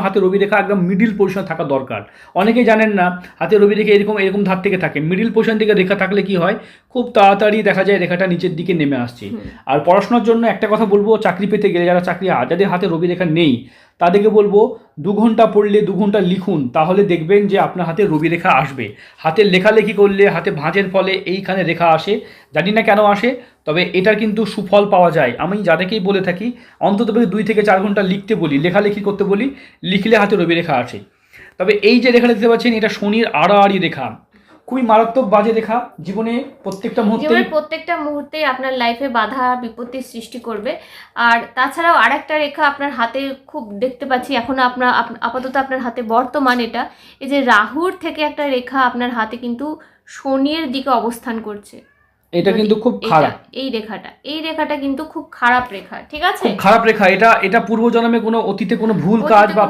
হাতে রবি রেখা একদম মিডিল পজিশনে থাকা দরকার। অনেকেই জানেন না হাতে রবি রেখা এরকম এরকম ধার থেকে থাকে, মিডিল পজিশন থেকে রেখা থাকলে কি হয়, খুব তাড়াতাড়ি দেখা যায় রেখাটা নিচের দিকে নেমে আসছে। আর পড়াশোনার জন্য একটা কথা বলবো, চাকরি পেতে গেলে যারা যাদের হাতে রবি রেখা নেই তাদেরকে বলবো 2 ঘন্টা পড়লে 2 ঘন্টা লিখুন, তাহলে দেখবেন যে আপনার হাতে রবি রেখা আসবে। হাতে লেখালেখি করলে হাতে ভাঁজের ফলে এইখানে রেখা আসে, জানি না কেন আসে, তবে এটার কিন্তু সুফল পাওয়া যায়। আমি যাদেরকেই বলে থাকি অন্তত 2 থেকে 4 ঘন্টা লিখতে বলি, লেখালেখি করতে বলি, লিখলে হাতে রবি রেখা আসে। তবে এই যে রেখাটা দেখতে পাচ্ছেন এটা শনির আড়াআড়ি রেখা, খুবই মারাত্মক বাজে রেখা। জীবনের প্রত্যেকটা মুহূর্তে আপনার লাইফে বাধা বিপত্তির সৃষ্টি করবে। আর তাছাড়াও আরেকটা রেখা আপনার হাতে খুব দেখতে পাচ্ছি এখন, আপাতত আপনার হাতে বর্তমান এটা, এই যে রাহুর থেকে একটা রেখা আপনার হাতে কিন্তু শনির দিকে অবস্থান করছে। এটা কিন্তু খুব খারাপ। এই রেখাটা কিন্তু খুব খারাপ রেখা, ঠিক আছে, খুব খারাপ রেখা। এটা পূর্বজন্মে কোনো অতীতে কোনো ভুল কাজ বা